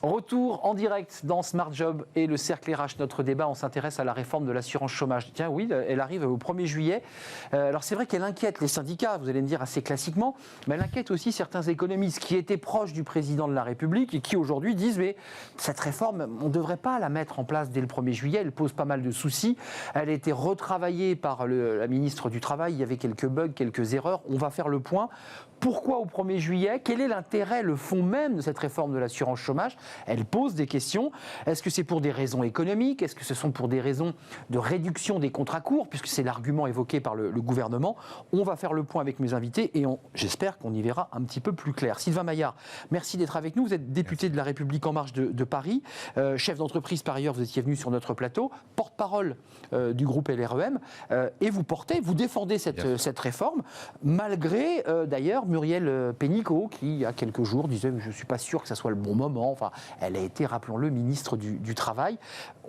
Retour en direct dans Smart Job et le Cercle RH. Notre débat, on s'intéresse à la réforme de l'assurance chômage. Tiens, oui, elle arrive au 1er juillet. Alors c'est vrai qu'elle inquiète les syndicats, vous allez me dire assez classiquement, mais elle inquiète aussi certains économistes qui étaient proches du président de la République et qui aujourd'hui disent mais cette réforme, on ne devrait pas la mettre en place dès le 1er juillet, elle pose pas mal de soucis. Elle a été retravaillée par la ministre du Travail, il y avait quelques bugs, quelques erreurs. On va faire le point. Pourquoi au 1er juillet? Quel est l'intérêt, le fond même de cette réforme de l'assurance chômage? Elle pose des questions. Est-ce que c'est pour des raisons économiques? Est-ce que ce sont pour des raisons de réduction des contrats courts? Puisque c'est l'argument évoqué par le gouvernement. On va faire le point avec mes invités et j'espère qu'on y verra un petit peu plus clair. Sylvain Maillard, merci d'être avec nous. Vous êtes député de La République En Marche de Paris. Chef d'entreprise par ailleurs, vous étiez venu sur notre plateau. Porte-parole du groupe LREM. Et vous défendez cette réforme, malgré d'ailleurs Muriel Pénicaud, qui il y a quelques jours disait « je ne suis pas sûr que ce soit le bon moment ». Enfin, elle a été, rappelons-le, ministre du Travail.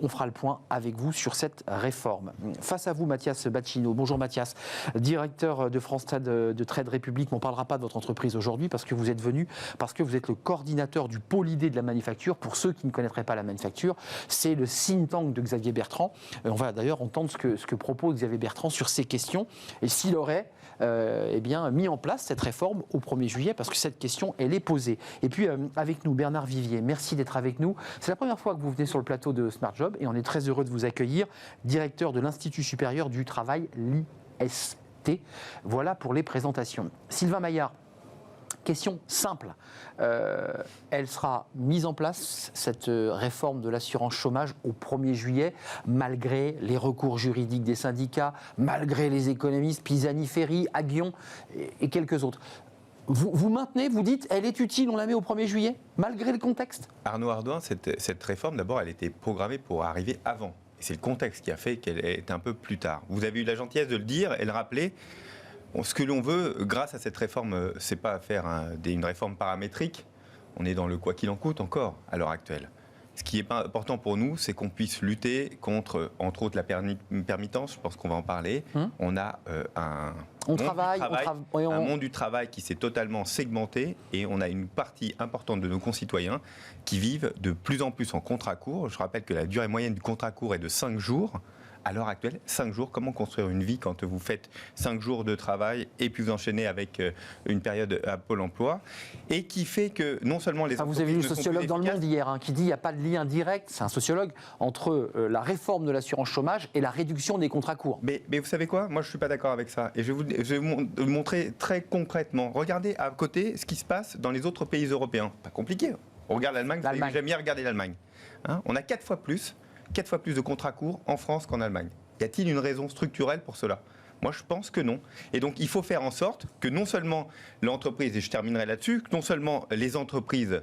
On fera le point avec vous sur cette réforme. Face à vous, Mathias Bacchino. Bonjour Mathias, directeur de France de Trade République. On ne parlera pas de votre entreprise aujourd'hui parce que vous êtes venu, parce que vous êtes le coordinateur du pôle idée de la manufacture. Pour ceux qui ne connaîtraient pas la manufacture, c'est le think tank de Xavier Bertrand. On va d'ailleurs entendre ce que propose Xavier Bertrand sur ces questions et s'il aurait mis en place cette réforme au 1er juillet, parce que cette question, elle est posée. Et puis, avec nous, Bernard Vivier, merci d'être avec nous. C'est la première fois que vous venez sur le plateau de Smart Job et on est très heureux de vous accueillir, directeur de l'Institut supérieur du travail, l'IST. Voilà pour les présentations. Sylvain Maillard, question simple. Elle sera mise en place, cette réforme de l'assurance chômage, au 1er juillet, malgré les recours juridiques des syndicats, malgré les économistes, Pisani-Ferry, Aguillon et quelques autres. Vous maintenez, vous dites, elle est utile, on la met au 1er juillet, malgré le contexte? Arnaud Ardouin, cette réforme, d'abord, elle était programmée pour arriver avant. Et c'est le contexte qui a fait qu'elle est un peu plus tard. Vous avez eu la gentillesse de le dire et le rappeler. Ce que l'on veut, grâce à cette réforme, c'est pas faire une réforme paramétrique. On est dans le quoi qu'il en coûte encore à l'heure actuelle. Ce qui est important pour nous, c'est qu'on puisse lutter contre, entre autres, la permittence. Je pense qu'on va en parler. On a un monde du travail qui s'est totalement segmenté et on a une partie importante de nos concitoyens qui vivent de plus en plus en contrat court. Je rappelle que la durée moyenne du contrat court est de 5 jours. À l'heure actuelle, 5 jours, comment construire une vie quand vous faites 5 jours de travail et puis vous enchaînez avec une période à Pôle emploi, et qui fait que non seulement les entreprises... Vous avez vu le sociologue dans Le Monde hier qui dit qu'il n'y a pas de lien direct, c'est un sociologue, entre la réforme de l'assurance chômage et la réduction des contrats courts. Mais vous savez quoi? Moi je ne suis pas d'accord avec ça. Et je vais vous montrer très concrètement. Regardez à côté ce qui se passe dans les autres pays européens. Pas compliqué. On regarde l'Allemagne, j'aime bien regarder l'Allemagne. On a 4 fois plus de contrats courts en France qu'en Allemagne. Y a-t-il une raison structurelle pour cela? Moi, je pense que non. Et donc, il faut faire en sorte que non seulement l'entreprise, et je terminerai là-dessus, que non seulement les entreprises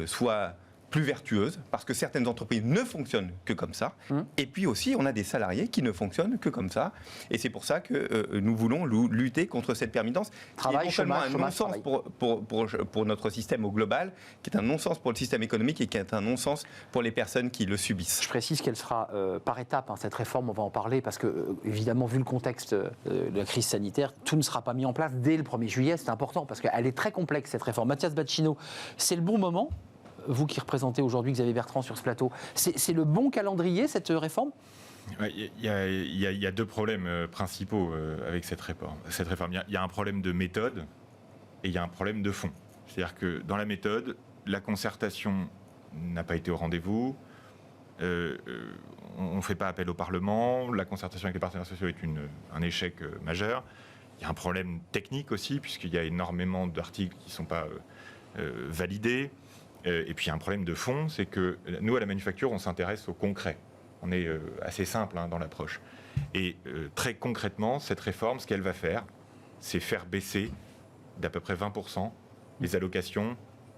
soient plus vertueuses, parce que certaines entreprises ne fonctionnent que comme ça, et puis aussi, on a des salariés qui ne fonctionnent que comme ça, et c'est pour ça que nous voulons lutter contre cette permittence, qui est non seulement un non-sens pour notre système au global, qui est un non-sens pour le système économique, et qui est un non-sens pour les personnes qui le subissent. Je précise qu'elle sera par étapes, cette réforme, on va en parler, parce que, évidemment, vu le contexte de la crise sanitaire, tout ne sera pas mis en place dès le 1er juillet, c'est important, parce qu'elle est très complexe, cette réforme. Mathias Bacchino, c'est le bon moment? Vous qui représentez aujourd'hui Xavier Bertrand sur ce plateau, c'est le bon calendrier, cette réforme? Il y a 2 problèmes principaux avec cette réforme. Il y a un problème de méthode et il y a un problème de fond. C'est-à-dire que dans la méthode, la concertation n'a pas été au rendez-vous, on ne fait pas appel au Parlement, la concertation avec les partenaires sociaux est un échec majeur. Il y a un problème technique aussi, puisqu'il y a énormément d'articles qui ne sont pas validés. Et puis il y a un problème de fond, c'est que nous, à la manufacture, on s'intéresse au concret. On est assez simple dans l'approche. Et très concrètement, cette réforme, ce qu'elle va faire, c'est faire baisser d'à peu près 20% les allocations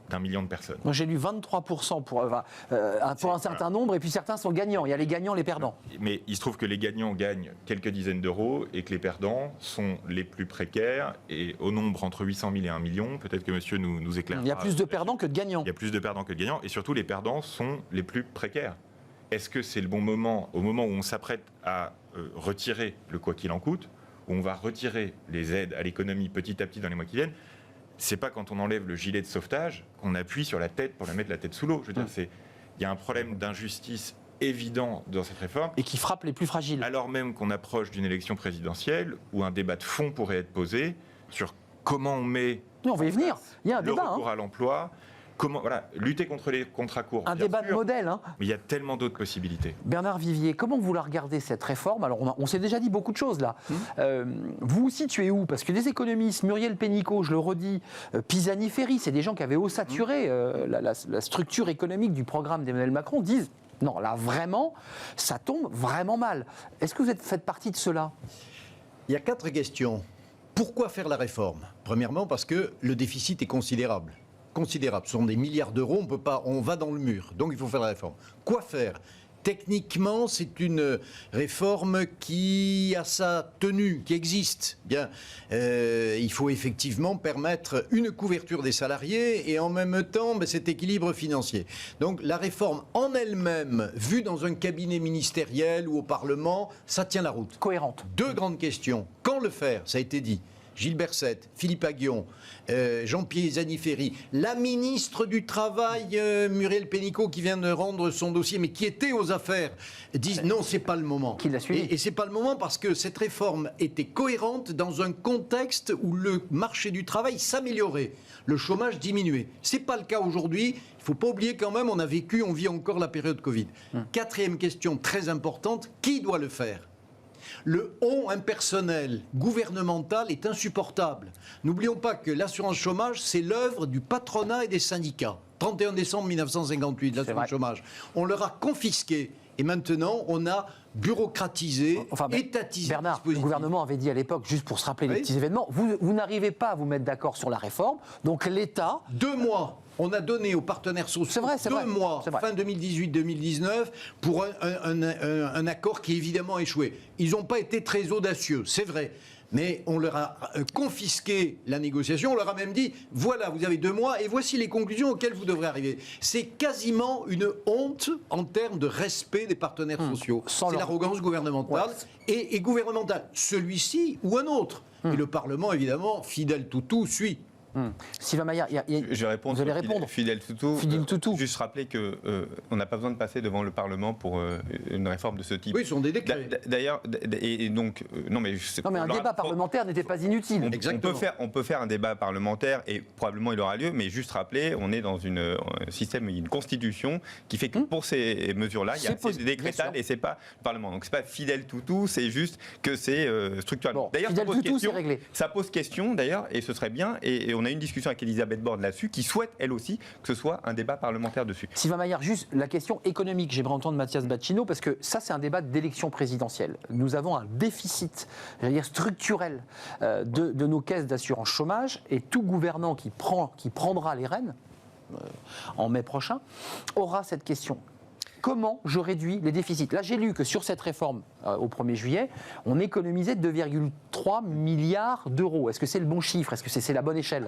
d'1 million de personnes. Moi j'ai lu 23% pour un certain nombre, et puis certains sont gagnants. Il y a les gagnants, les perdants. Mais il se trouve que les gagnants gagnent quelques dizaines d'euros et que les perdants sont les plus précaires, et au nombre entre 800 000 et 1 million, peut-être que monsieur nous éclairera. Il y a plus de perdants que de gagnants. Il y a plus de perdants que de gagnants, et surtout les perdants sont les plus précaires. Est-ce que c'est le bon moment, au moment où on s'apprête à retirer le quoi qu'il en coûte, où on va retirer les aides à l'économie petit à petit dans les mois qui viennent? c'est pas quand on enlève le gilet de sauvetage qu'on appuie sur la tête pour la mettre la tête sous l'eau. Je veux dire, il y a un problème d'injustice évident dans cette réforme. Et qui frappe les plus fragiles. Alors même qu'on approche d'une élection présidentielle où un débat de fond pourrait être posé sur comment on met... Oui, on va y venir. Il y a un le débat. recours à l'emploi, comment lutter contre les contrats courts. Un débat de modèle. Mais il y a tellement d'autres possibilités. Bernard Vivier, comment vous la regardez cette réforme? Alors on s'est déjà dit beaucoup de choses là. Vous vous situez où? Parce que des économistes, Muriel Pénicaud, je le redis, Pisani-Ferry, c'est des gens qui avaient ossaturé la structure économique du programme d'Emmanuel Macron, disent non, là vraiment, ça tombe vraiment mal. Est-ce que vous faites partie de cela? Il y a 4 questions. Pourquoi faire la réforme? Premièrement, parce que le déficit est considérable. Considérable. Ce sont des milliards d'euros, on va dans le mur. Donc il faut faire la réforme. Quoi faire? Techniquement, c'est une réforme qui a sa tenue, qui existe. Bien, il faut effectivement permettre une couverture des salariés et en même temps cet équilibre financier. Donc la réforme en elle-même, vue dans un cabinet ministériel ou au Parlement, ça tient la route. Cohérente. 2 grandes questions. Quand le faire? Ça a été dit. Gilles Berset, Philippe Aghion, Jean-Pierre Pisani-Ferry, la ministre du Travail, Muriel Pénicaud, qui vient de rendre son dossier, mais qui était aux affaires, disent non, c'est pas le moment. Qui l'a suivi. Et c'est pas le moment parce que cette réforme était cohérente dans un contexte où le marché du travail s'améliorait, le chômage diminuait. C'est pas le cas aujourd'hui. Il faut pas oublier quand même, on vit encore la période Covid. 4e question très importante, qui doit le faire? Le on impersonnel gouvernemental est insupportable. N'oublions pas que l'assurance chômage, c'est l'œuvre du patronat et des syndicats. 31 décembre 1958, l'assurance chômage. On leur a confisqué. Et maintenant, on a bureaucratisé, étatisé. Bernard, le gouvernement avait dit à l'époque, juste pour se rappeler les petits événements, vous n'arrivez pas à vous mettre d'accord sur la réforme, donc l'État... 2 mois. On a donné aux partenaires sociaux 2 mois, fin 2018-2019, pour un accord qui évidemment a échoué. Ils n'ont pas été très audacieux, c'est vrai. Mais on leur a confisqué la négociation, on leur a même dit, voilà, vous avez 2 mois et voici les conclusions auxquelles vous devrez arriver. C'est quasiment une honte en termes de respect des partenaires sociaux. C'est l'arrogance gouvernementale et gouvernementale. Celui-ci ou un autre. Et le Parlement, évidemment, fidèle toutou, suit. Sylvain Maillard, je vais répondre. Vous allez répondre. Fidèle toutou. Juste rappeler qu'on n'a pas besoin de passer devant le Parlement pour une réforme de ce type. Oui, ils sont des décrets. D'ailleurs, et donc non mais un débat parlementaire n'était pas inutile. On peut faire un débat parlementaire et probablement il aura lieu, mais juste rappeler, on est dans un système, une constitution qui fait que pour ces mesures-là, il y a des décrétales et c'est pas le Parlement. Donc c'est pas fidèle toutou, c'est juste que c'est structurel. Bon, d'ailleurs, ça pose question d'ailleurs, et ce serait bien. Et on a une discussion avec Elisabeth Borne là-dessus, qui souhaite elle aussi que ce soit un débat parlementaire dessus. Sylvain Maillard, juste la question économique. J'aimerais entendre Mathias Bacchino, parce que ça, c'est un débat d'élection présidentielle. Nous avons un déficit, j'allais dire structurel, de nos caisses d'assurance chômage, et tout gouvernant qui prendra les rênes en mai prochain aura cette question. Comment je réduis les déficits? Là, j'ai lu que sur cette réforme, au 1er juillet, on économisait 2,3 milliards d'euros. Est-ce que c'est le bon chiffre? Est-ce que c'est la bonne échelle?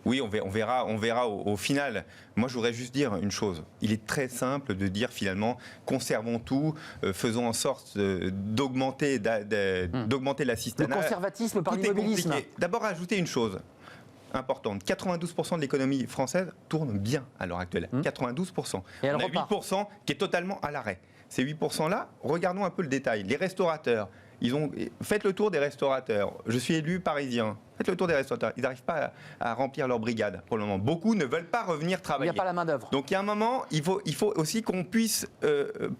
Oui, on verra au final. Moi, je voudrais juste dire une chose. Il est très simple de dire finalement, conservons tout, faisons en sorte d'augmenter l'assistanat. Le conservatisme par l'immobilisme. D'abord, ajouter une chose importante. 92% de l'économie française tourne bien à l'heure actuelle. 92%. Et on a 8% qui est totalement à l'arrêt. Ces 8%-là, regardons un peu le détail. Les restaurateurs, faites le tour des restaurateurs. Je suis élu parisien. Faites le tour des restaurateurs. Ils n'arrivent pas à remplir leur brigade pour le moment. Beaucoup ne veulent pas revenir travailler. Il n'y a pas la main-d'œuvre. Donc il y a un moment, il faut aussi qu'on puisse,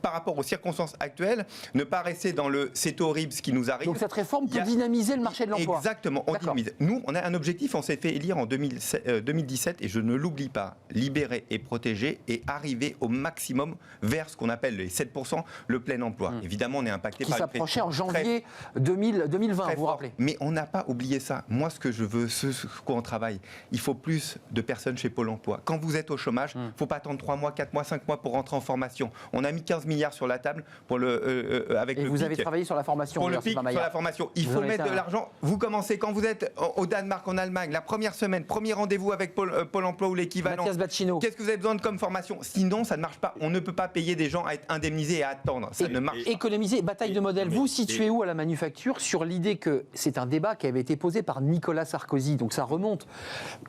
par rapport aux circonstances actuelles, ne pas rester dans le c'est horrible ce qui nous arrive. Donc cette réforme peut dynamiser le marché de l'emploi. Exactement, on dynamise. Nous, on a un objectif, on s'est fait élire en 2017 et je ne l'oublie pas, libérer et protéger et arriver au maximum vers ce qu'on appelle les 7%, le plein emploi. Évidemment, on est impacté par... Qui s'approchait en janvier 2020, vous vous rappelez. Mais on n'a pas oublié ça. Moi, ce que je veux, ce qu'on travaille, il faut plus de personnes chez Pôle emploi. Quand vous êtes au chômage, il ne faut pas attendre 3 mois, 4 mois, 5 mois pour rentrer en formation. On a mis 15 milliards sur la table pour avec et le vous PIC. Avez travaillé sur la formation. Pour le PIC, sur la formation. Il faut mettre de l'argent. Vous commencez quand vous êtes au Danemark, en Allemagne, la première semaine, premier rendez-vous avec Pôle emploi ou l'équivalent. Mathias Bacchino. Qu'est-ce que vous avez besoin de comme formation? Sinon, ça ne marche pas. On ne peut pas payer des gens à être indemnisés et à attendre. Ça ne marche pas. Économiser, bataille de modèle. Vous situez où où à la Manufacture sur l'idée que c'est un débat qui avait été posé par Nicolas Sarkozy, donc ça remonte,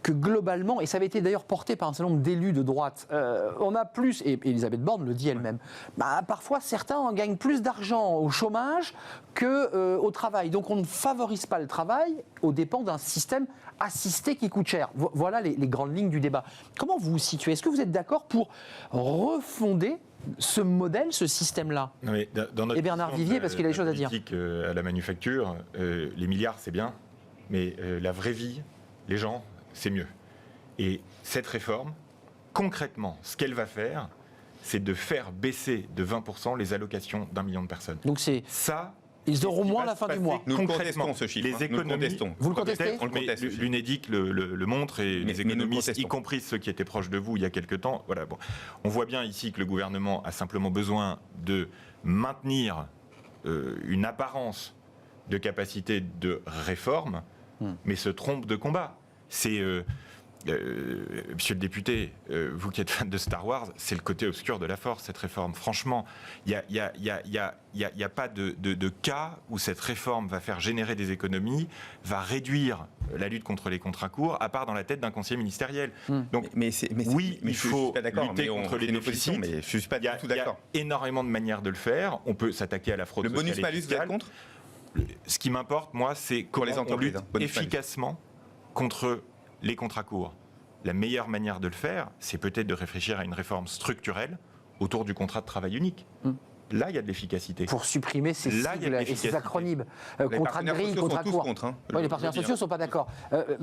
que globalement, et ça avait été d'ailleurs porté par un certain nombre d'élus de droite, on a plus, et Elisabeth Borne le dit elle-même, parfois certains en gagnent plus d'argent au chômage qu'au travail. Donc on ne favorise pas le travail aux dépens d'un système assisté qui coûte cher. Voilà les grandes lignes du débat. Comment vous vous situez ? Est-ce que vous êtes d'accord pour refonder ce modèle, ce système-là? Et Bernard Vivier, parce qu'il a des choses à dire. À la Manufacture, les milliards, c'est bien, mais la vraie vie, les gens, c'est mieux. Et cette réforme, concrètement, ce qu'elle va faire, c'est de faire baisser de 20% les allocations d'1 million de personnes. Donc c'est ça. Ils auront moins à la fin du mois. Nous contestons ce chiffre. Les économies, vous le contestez? L'UNEDIC le montre et les économistes, y compris ceux qui étaient proches de vous il y a quelque temps. Voilà, bon. On voit bien ici que le gouvernement a simplement besoin de maintenir une apparence de capacité de réforme, mais se trompe de combat. C'est... monsieur le député, vous qui êtes fan de Star Wars, c'est le côté obscur de la force, cette réforme. Franchement, il n'y a pas de cas où cette réforme va faire générer des économies, va réduire la lutte contre les contrats courts, à part dans la tête d'un conseiller ministériel. Donc, il faut lutter contre les déficits. Mais je ne suis pas du tout d'accord. Il y a énormément de manières de le faire. On peut s'attaquer à la fraude sociale et fiscale. Le bonus-malus, vous êtes contre ? Ce qui m'importe, moi, c'est comment on lutte efficacement contre les contrats courts. La meilleure manière de le faire, c'est peut-être de réfléchir à une réforme structurelle autour du contrat de travail unique. Là, il y a de l'efficacité. Pour supprimer ces sigles et ces acronymes. Contrat de grille, contrat court. Les partenaires sociaux ne sont pas d'accord.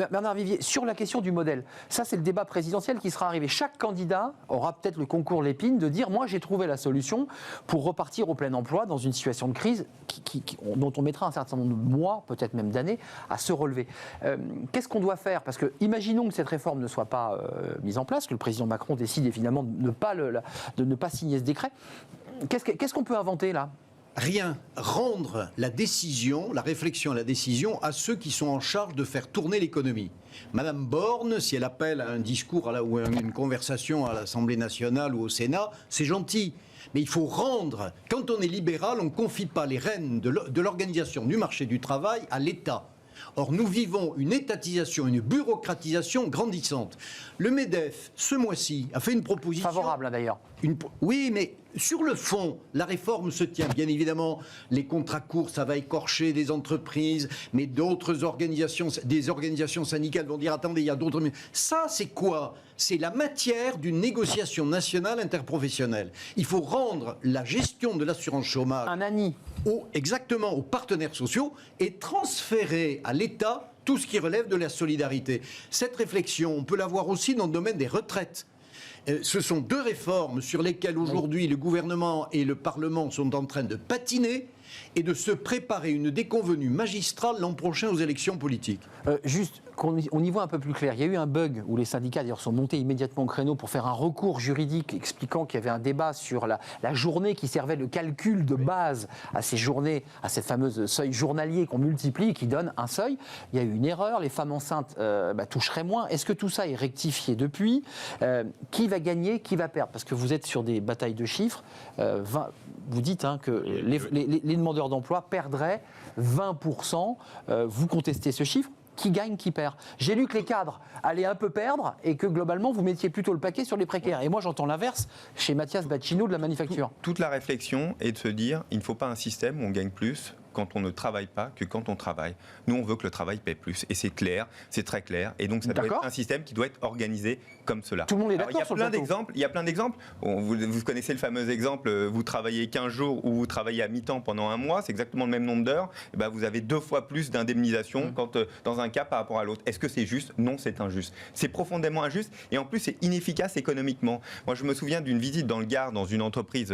Bernard Vivier, sur la question du modèle, ça c'est le débat présidentiel qui sera arrivé. Chaque candidat aura peut-être le concours Lépine de dire « moi j'ai trouvé la solution pour repartir au plein emploi dans une situation de crise dont on mettra un certain nombre de mois, peut-être même d'années, à se relever ». Qu'est-ce qu'on doit faire ? Parce que imaginons que cette réforme ne soit pas mise en place, que le président Macron décide finalement de ne pas signer ce décret. Qu'est-ce qu'on peut inventer là ? Rien. Rendre la décision, la réflexion et la décision à ceux qui sont en charge de faire tourner l'économie. Madame Borne, si elle appelle à un discours ou à une conversation à l'Assemblée nationale ou au Sénat, c'est gentil. Mais il faut rendre, quand on est libéral, on ne confie pas les rênes de l'organisation du marché du travail à l'État. Or, nous vivons une étatisation, une bureaucratisation grandissante. Le MEDEF, ce mois-ci, a fait une proposition... Favorable, d'ailleurs. Oui, mais sur le fond, la réforme se tient. Bien évidemment, les contrats courts, ça va écorcher des entreprises, mais d'autres organisations, des organisations syndicales vont dire, attendez, il y a d'autres... Ça, c'est quoi ? C'est la matière d'une négociation nationale interprofessionnelle. Il faut rendre la gestion de l'assurance chômage... Un ANI. Exactement, aux partenaires sociaux et transférer à l'État tout ce qui relève de la solidarité. Cette réflexion, on peut la voir aussi dans le domaine des retraites. Ce sont deux réformes sur lesquelles aujourd'hui le gouvernement et le Parlement sont en train de patiner et de se préparer une déconvenue magistrale l'an prochain aux élections politiques. Juste qu'on y voit un peu plus clair. Il y a eu un bug où les syndicats d'ailleurs sont montés immédiatement au créneau pour faire un recours juridique expliquant qu'il y avait un débat sur la journée qui servait de calcul de base à ces journées, à cette fameuse seuil journalier qu'on multiplie et qui donne un seuil. Il y a eu une erreur, les femmes enceintes toucheraient moins. Est-ce que tout ça est rectifié depuis ? Qui va gagner, qui va perdre ? Parce que vous êtes sur des batailles de chiffres. Vous dites que les demandeurs d'emploi perdraient 20%. Vous contestez ce chiffre. Qui gagne, qui perd. J'ai lu que les cadres allaient un peu perdre et que globalement vous mettiez plutôt le paquet sur les précaires. Et moi j'entends l'inverse chez Mathias Bacchino de la Manufacture. Toute la réflexion est de se dire il ne faut pas un système où on gagne plus quand on ne travaille pas que quand on travaille. Nous, on veut que le travail paie plus. Et c'est clair, c'est très clair. Et donc, ça doit être un système qui doit être organisé comme cela. Tout le monde est d'accord sur le plateau. Il y a plein d'exemples. Vous connaissez le fameux exemple, vous travaillez 15 jours ou vous travaillez à mi-temps pendant un mois, c'est exactement le même nombre d'heures. Et ben, vous avez 2 fois plus d'indemnisation dans un cas par rapport à l'autre. Est-ce que c'est juste ? Non, c'est injuste. C'est profondément injuste et en plus, c'est inefficace économiquement. Moi, je me souviens d'une visite dans le Gard, dans une entreprise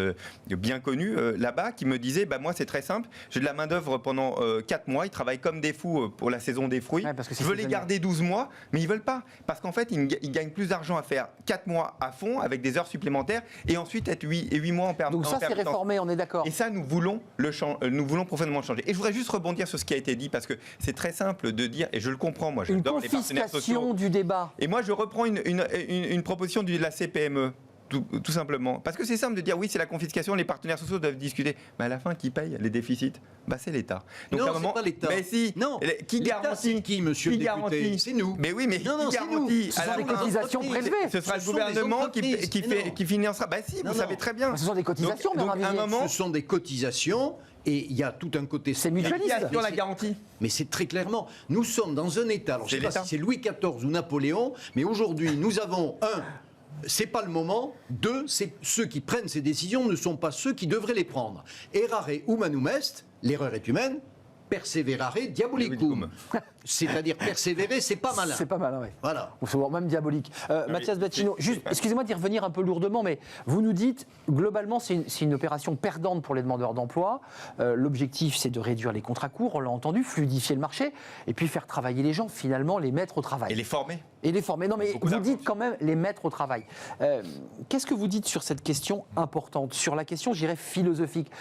bien connue là-bas, qui me disait, moi, c'est très simple, j'ai de la main-d'œuvre pendant 4 mois, ils travaillent comme des fous pour la saison des fruits. Je veux les garder 12 mois, mais ils veulent pas. Parce qu'en fait, ils gagnent plus d'argent à faire 4 mois à fond, avec des heures supplémentaires, et ensuite être 8 mois en permanence. Donc ça, c'est réformé, on est d'accord. Et ça, nous voulons profondément changer. Et je voudrais juste rebondir sur ce qui a été dit, parce que c'est très simple de dire, et je le comprends, moi, j'adore les partenaires sociaux. Une confiscation du débat. Et moi, je reprends une proposition de la CPME. tout simplement. Parce que c'est simple de dire oui, c'est la confiscation, les partenaires sociaux doivent discuter. Mais à la fin, qui paye les déficits? C'est l'État. Donc, non, c'est pas l'État. Mais si. Non. Qui garantit? C'est qui, monsieur le député? C'est nous. Mais oui, mais qui garantit? Ce sont des cotisations prélevées. Ce sera le gouvernement qui financera. Si, vous savez très bien. Ce sont des cotisations, donc, à un moment, ce sont des cotisations. Et il y a tout un côté... C'est mutualiste. Sur la garantie. Mais c'est très clairement... Nous sommes dans un État... Alors, je ne sais pas si c'est Louis XIV ou Napoléon, mais aujourd'hui, nous avons c'est pas le moment. 2, c'est ceux qui prennent ces décisions ne sont pas ceux qui devraient les prendre. Errare humanum est, l'erreur est humaine, perseverare diabolicum. C'est-à-dire persévérer, c'est pas malin. C'est pas malin, oui. Voilà. Ou même diabolique. Mathias Battino, juste, excusez-moi d'y revenir un peu lourdement, mais vous nous dites, globalement, c'est une opération perdante pour les demandeurs d'emploi. L'objectif, c'est de réduire les contrats courts, on l'a entendu, fluidifier le marché, et puis faire travailler les gens, finalement, les mettre au travail. Et les former. Non, mais vous dites quand même les mettre au travail. Qu'est-ce que vous dites sur cette question importante, sur la question, je dirais, philosophique?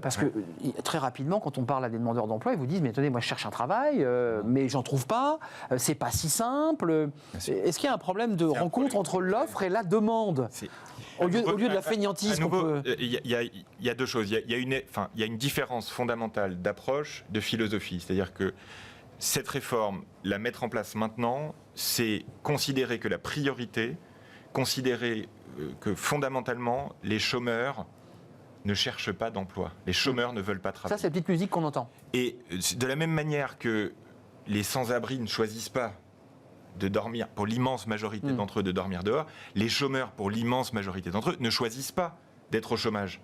Parce que très rapidement, quand on parle à des demandeurs d'emploi, ils vous disent, mais attendez, moi je cherche un travail, mais j'en trouve pas, c'est pas si simple. Est-ce qu'il y a un problème de rencontre entre l'offre et la demande au lieu de la fainéantise qu'on peut... Il y a deux choses. Il y a une différence fondamentale d'approche, de philosophie. C'est-à-dire que cette réforme, la mettre en place maintenant, c'est considérer que la priorité, considérer que fondamentalement, les chômeurs ne cherchent pas d'emploi. Les chômeurs ne veulent pas travailler. Ça, c'est la petite musique qu'on entend. Et de la même manière que les sans-abri ne choisissent pas de dormir, pour l'immense majorité d'entre eux, de dormir dehors, les chômeurs, pour l'immense majorité d'entre eux, ne choisissent pas d'être au chômage.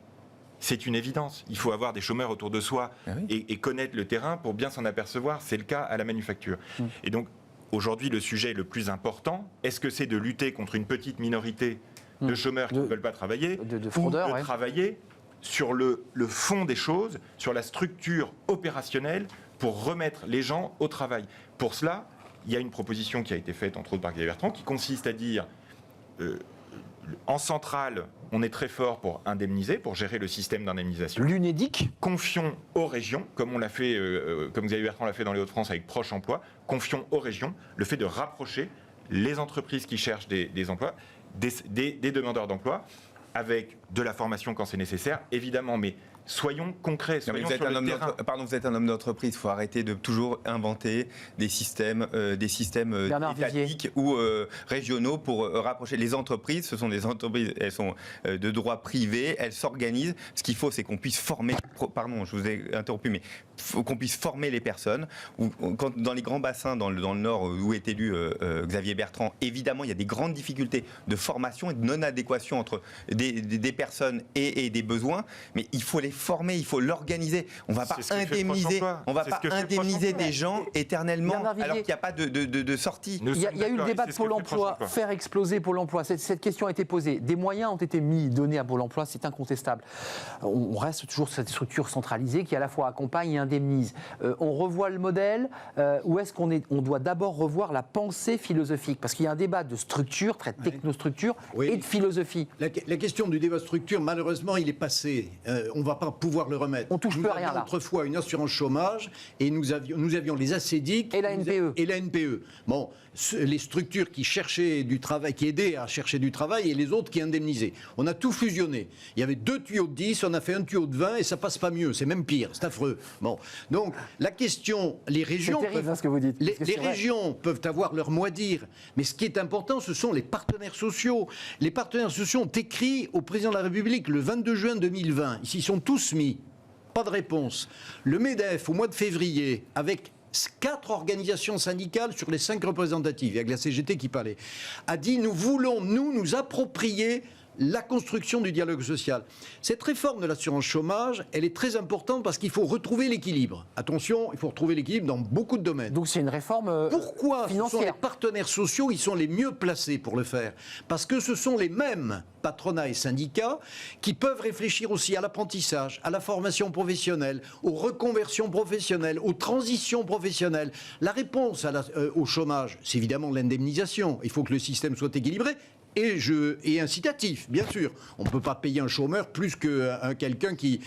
C'est une évidence. Il faut avoir des chômeurs autour de soi et connaître le terrain pour bien s'en apercevoir. C'est le cas à la manufacture. Et donc, aujourd'hui, le sujet le plus important, est-ce que c'est de lutter contre une petite minorité de chômeurs qui ne veulent pas travailler, de fraudeurs, ou de travailler sur le fond des choses, sur la structure opérationnelle pour remettre les gens au travail. Pour cela, il y a une proposition qui a été faite, entre autres par Xavier Bertrand, qui consiste à dire, en centrale, on est très fort pour indemniser, pour gérer le système d'indemnisation. L'UNEDIC. Confions aux régions, comme on l'a fait, comme Xavier Bertrand l'a fait dans les Hauts-de-France avec Proche Emploi, confions aux régions le fait de rapprocher les entreprises qui cherchent des emplois, des demandeurs d'emploi, avec de la formation quand c'est nécessaire, évidemment, mais soyons concrets, soyons sur le terrain. Vous êtes un homme d'entreprise, il faut arrêter de toujours inventer des systèmes étatiques ou régionaux pour rapprocher les entreprises. Ce sont des entreprises, elles sont de droit privé, elles s'organisent. Ce qu'il faut, c'est qu'on puisse former, pardon, je vous ai interrompu, mais qu'on puisse former les personnes. Dans les grands bassins, dans le Nord, où est élu Xavier Bertrand, évidemment, il y a des grandes difficultés de formation et de non-adéquation entre des personnes et des besoins, mais il faut les former, il faut l'organiser. On ne va pas indemniser des gens éternellement alors qu'il n'y a pas de sortie. Il y a eu le débat de Pôle emploi, faire exploser Pôle emploi. Cette question a été posée. Des moyens ont été donnés à Pôle emploi, c'est incontestable. On reste toujours sur cette structure centralisée qui à la fois accompagne et indemnise. On revoit le modèle ou est-ce qu'on doit d'abord revoir la pensée philosophique? Parce qu'il y a un débat de structure, très technostructure, et de philosophie. La question du débat structure, malheureusement, il est passé. On ne va pas pouvoir le remettre. On touche plus à rien là. Autrefois une assurance chômage et nous avions les ACDIC et la NPE. Et la NPE. Bon, les structures qui cherchaient du travail, qui aidaient à chercher du travail et les autres qui indemnisaient. On a tout fusionné. Il y avait 2 tuyaux de 10, on a fait un tuyau de 20 et ça passe pas mieux. C'est même pire, c'est affreux. Bon, donc la question, les régions, c'est terrible, ce que vous dites. Les régions peuvent avoir leur mot à dire, mais ce qui est important, ce sont les partenaires sociaux. Les partenaires sociaux ont écrit au président de la République le 22 juin 2020. Ils s'y sont tous mis. Pas de réponse. Le MEDEF, au mois de février, avec 4 organisations syndicales sur les 5 représentatives, avec la CGT qui parlait, a dit nous voulons nous approprier la construction du dialogue social. Cette réforme de l'assurance chômage, elle est très importante parce qu'il faut retrouver l'équilibre. Attention, il faut retrouver l'équilibre dans beaucoup de domaines. Donc c'est une réforme Pourquoi financière. Ce sont les partenaires sociaux, ils sont les mieux placés pour le faire. Parce que ce sont les mêmes patronats et syndicats qui peuvent réfléchir aussi à l'apprentissage, à la formation professionnelle, aux reconversions professionnelles, aux transitions professionnelles. La réponse au chômage, c'est évidemment l'indemnisation. Il faut que le système soit équilibré. Et incitatif, bien sûr. On ne peut pas payer un chômeur plus que quelqu'un qui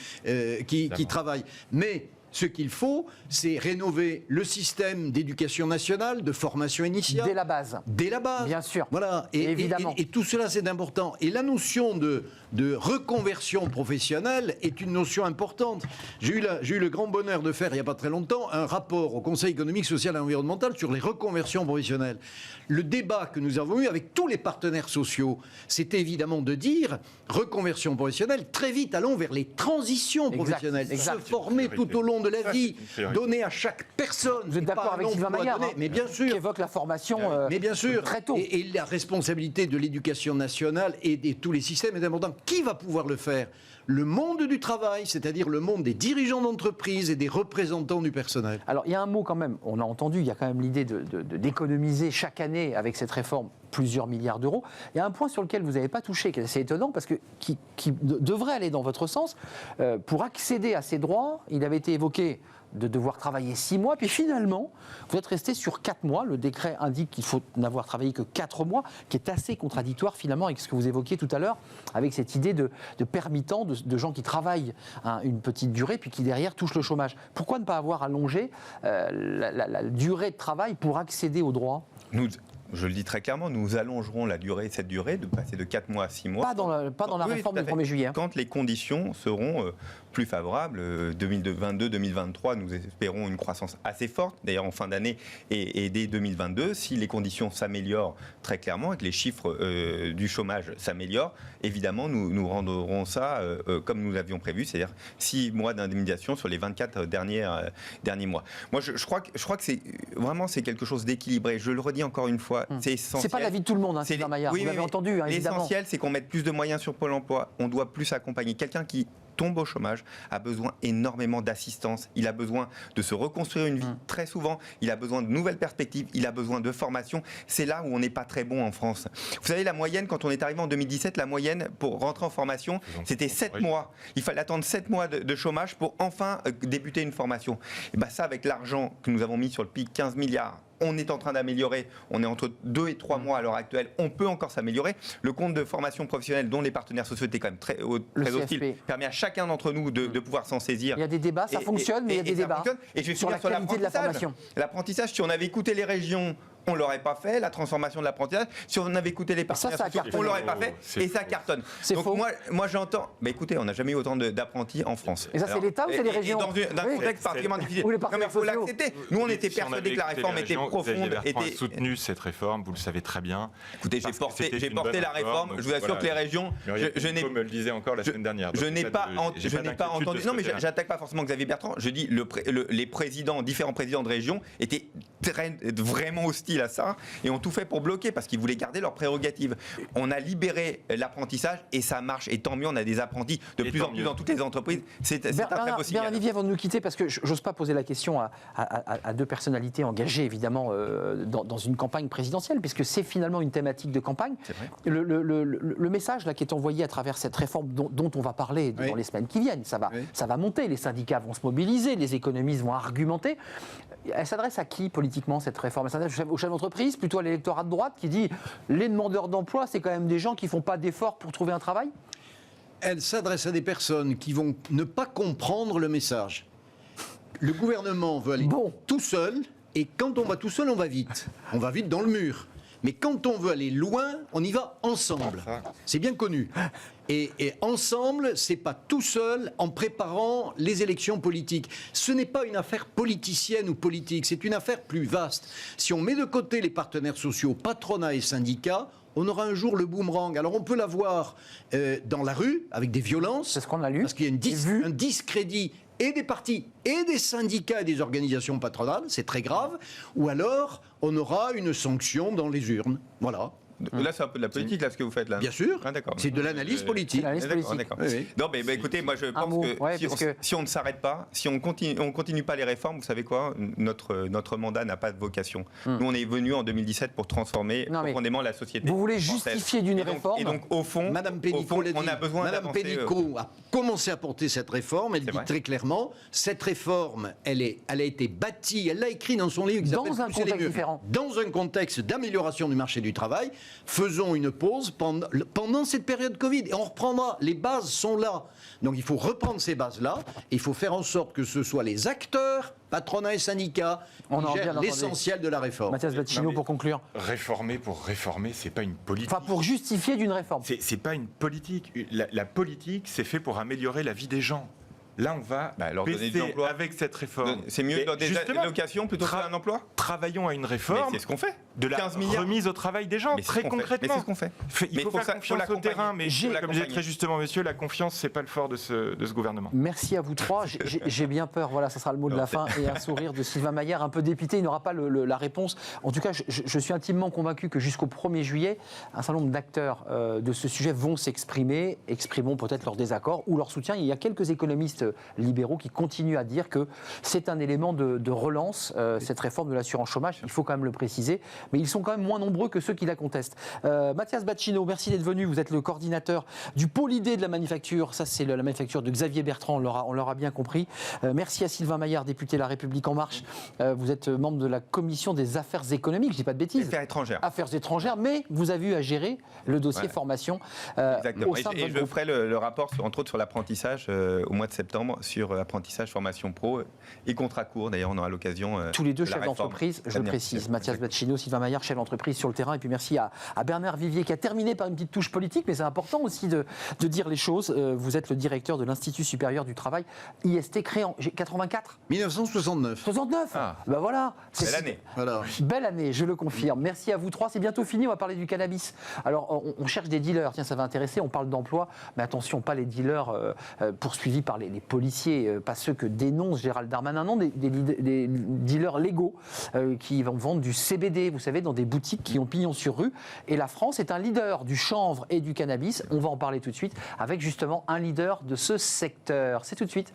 travaille. Mais Ce qu'il faut, c'est rénover le système d'éducation nationale, de formation initiale. Dès la base. Dès la base. Bien sûr. Voilà. Évidemment. Et tout cela, c'est important. Et la notion de reconversion professionnelle est une notion importante. J'ai eu le grand bonheur de faire, il n'y a pas très longtemps, un rapport au Conseil économique, social et environnemental sur les reconversions professionnelles. Le débat que nous avons eu avec tous les partenaires sociaux, c'était évidemment de dire, reconversion professionnelle, très vite, allons vers les transitions professionnelles. Exact. Se former tout au long de la vie, donner à chaque personne. Vous êtes d'accord avec Sylvain Maillard, mais bien sûr. qui évoque la formation Mais bien sûr, très tôt. et la responsabilité de l'éducation nationale et de tous les systèmes est importante. Qui va pouvoir le faire ? Le monde du travail, c'est-à-dire le monde des dirigeants d'entreprise et des représentants du personnel. Alors, il y a un mot quand même, on a entendu, il y a quand même l'idée d'économiser chaque année avec cette réforme plusieurs milliards d'euros. Il y a un point sur lequel vous n'avez pas touché, qui est assez étonnant, parce que qui devrait aller dans votre sens. Pour accéder à ces droits, il avait été évoqué de devoir travailler 6 mois, puis finalement, vous êtes resté sur 4 mois. Le décret indique qu'il faut n'avoir travaillé que 4 mois, qui est assez contradictoire finalement avec ce que vous évoquiez tout à l'heure, avec cette idée de permittant, de gens qui travaillent une petite durée, puis qui derrière touchent le chômage. Pourquoi ne pas avoir allongé la durée de travail pour accéder aux droits ? Je le dis très clairement, nous allongerons cette durée, de passer de 4 mois à 6 mois. Pas dans la réforme du 1er juillet. Quand les conditions seront plus favorables, 2022-2023, nous espérons une croissance assez forte, d'ailleurs en fin d'année et dès 2022. Si les conditions s'améliorent très clairement et que les chiffres du chômage s'améliorent, évidemment, nous rendrons ça comme nous l'avions prévu, c'est-à-dire 6 mois d'indemnisation sur les 24 derniers mois. Moi, je crois que c'est quelque chose d'équilibré. Je le redis encore une fois, c'est essentiel. C'est pas l'avis de tout le monde, Sylvain Maillard. Oui, vous l'avez entendu, évidemment. L'essentiel, c'est qu'on mette plus de moyens sur Pôle emploi. On doit plus accompagner. Quelqu'un qui tombe au chômage a besoin énormément d'assistance. Il a besoin de se reconstruire une vie très souvent. Il a besoin de nouvelles perspectives. Il a besoin de formation. C'est là où on n'est pas très bon en France. Vous savez, la moyenne, quand on est arrivé en 2017, la moyenne pour rentrer en formation, c'était 7 mois. Il fallait attendre 7 mois de chômage pour enfin débuter une formation. Et bien ça, avec l'argent que nous avons mis sur le PIC, 15 milliards, on est en train d'améliorer. On est entre 2 et 3 mois à l'heure actuelle. On peut encore s'améliorer. Le compte de formation professionnelle, dont les partenaires sociaux étaient quand même très hostiles, permet à chacun d'entre nous de pouvoir s'en saisir. Il y a des débats, ça fonctionne, mais il y a des débats. Et je vais sur la finir qualité de la formation. L'apprentissage, si on avait écouté les régions, on ne l'aurait pas fait, la transformation de l'apprentissage. Si on avait écouté les partenaires sociaux, on ne l'aurait pas fait, et ça cartonne. C'est faux. Moi j'entends, mais écoutez, on n'a jamais eu autant d'apprentis en France. Et ça, c'est l'État ou c'est les régions ? Dans un contexte particulièrement difficile. Ou les partenaires sociaux. Il faut sociaux. l'accepter. Nous, on était persuadés que la réforme était profonde. A soutenu cette réforme, vous le savez très bien. Écoutez, j'ai porté la réforme. Je vous assure que les régions, je me le disais encore la semaine dernière. Je n'ai pas entendu. Non, mais j'attaque pas forcément Xavier Bertrand. Je dis les différents présidents de région étaient vraiment hostiles à ça et ont tout fait pour bloquer parce qu'ils voulaient garder leurs prérogatives. On a libéré l'apprentissage et ça marche. Et tant mieux, on a des apprentis de plus en plus dans toutes les entreprises. C'est un très beau signal. Olivier, avant de nous quitter, parce que j'ose pas poser la question à deux personnalités engagées évidemment dans une campagne présidentielle, puisque c'est finalement une thématique de campagne. Le message là qui est envoyé à travers cette réforme dont on va parler dans les semaines qui viennent, ça va monter. Les syndicats vont se mobiliser, les économistes vont argumenter. Elle s'adresse à qui politiquement cette réforme ? Elle s'adresse au chef d'entreprise, plutôt à l'électorat de droite qui dit les demandeurs d'emploi, c'est quand même des gens qui font pas d'efforts pour trouver un travail ? Elle s'adresse à des personnes qui vont ne pas comprendre le message. Le gouvernement veut aller tout seul, et quand on va tout seul, on va vite. On va vite dans le mur. Mais quand on veut aller loin, on y va ensemble. C'est bien connu. Et ensemble, c'est pas tout seul en préparant les élections politiques. Ce n'est pas une affaire politicienne ou politique, c'est une affaire plus vaste. Si on met de côté les partenaires sociaux, patronat et syndicats, on aura un jour le boomerang. Alors on peut l'avoir dans la rue, avec des violences. C'est ce qu'on a lu. Parce qu'il y a un discrédit et des partis, et des syndicats et des organisations patronales, c'est très grave. Ou alors, on aura une sanction dans les urnes. Voilà. Là, c'est un peu de la politique, là, ce que vous faites là. Bien sûr. Ah, d'accord. C'est de l'analyse politique. D'accord. Oui. Non, mais écoutez, moi, je pense que si on ne s'arrête pas, si on continue pas les réformes, vous savez quoi, notre mandat n'a pas de vocation. Nous, on est venus en 2017 pour transformer profondément la société. Vous voulez justifier d'une réforme. Et donc, au fond, Madame Pénicaud, on a besoin Madame Pénicaud a commencé à porter cette réforme. Elle dit très clairement, cette réforme, elle a été bâtie, elle l'a écrit dans son livre. Dans un contexte différent. Dans un contexte d'amélioration du marché du travail. faisons une pause pendant cette période Covid. Et on reprendra. Les bases sont là. Donc il faut reprendre ces bases-là. Et il faut faire en sorte que ce soit les acteurs, patronat et syndicats, qui gèrent l'essentiel de la réforme. Mathias Baccino, pour conclure. Réformer pour réformer, c'est pas une politique. Enfin, pour justifier d'une réforme. C'est pas une politique. La politique, c'est fait pour améliorer la vie des gens. Là, on va leur donner de l'emploi. avec cette réforme. C'est mieux de des allocations plutôt qu'un emploi. Travaillons à une réforme. Mais c'est ce qu'on fait. De la 15 milliards. remise au travail des gens, très concrètement. Mais c'est ce qu'on fait. Il faut faire confiance au terrain, mais comme disait très justement monsieur, la confiance, c'est pas le fort de ce gouvernement. Merci à vous trois. J'ai bien peur, voilà, ça sera le mot de la fin, et un sourire de Sylvain Maillard, un peu dépité, il n'aura pas la réponse. En tout cas, je suis intimement convaincu que jusqu'au 1er juillet, un certain nombre d'acteurs de ce sujet vont s'exprimer, exprimeront peut-être leur désaccord ou leur soutien. Il y a quelques économistes libéraux qui continuent à dire que c'est un élément de relance, cette réforme de l'assurance chômage, il faut quand même le préciser, mais ils sont quand même moins nombreux que ceux qui la contestent. Mathias Baccino, merci d'être venu, vous êtes le coordinateur du pôle idée de la manufacture, ça c'est la manufacture de Xavier Bertrand, on l'aura bien compris. Merci à Sylvain Maillard, député La République En Marche, vous êtes membre de la commission des affaires économiques, je dis pas de bêtises. Affaires étrangères. Affaires étrangères, mais vous avez eu à gérer le dossier formation Exactement. au sein de votre je groupe. ferai le rapport, entre autres, sur l'apprentissage au mois de septembre, sur apprentissage, formation pro et contrat court. D'ailleurs, on aura l'occasion. Tous les deux chefs d'entreprise, je le précise. Mathias Baccino, Sylvain Maillard, chef d'entreprise sur le terrain. Et puis merci à Bernard Vivier qui a terminé par une petite touche politique, mais c'est important aussi de dire les choses. Vous êtes le directeur de l'Institut supérieur du travail, IST, créé en 84 1969. 69 Ben voilà. Belle année. Voilà. Belle année, je le confirme. Merci à vous trois. C'est bientôt fini, on va parler du cannabis. Alors, on cherche des dealers. Tiens, ça va intéresser. On parle d'emploi, mais attention, pas les dealers poursuivis par les policiers, pas ceux que dénonce Gérald Darmanin, non, des dealers légaux qui vont vendre du CBD, vous savez, dans des boutiques qui ont pignon sur rue. Et la France est un leader du chanvre et du cannabis. On va en parler tout de suite avec justement un leader de ce secteur. C'est tout de suite.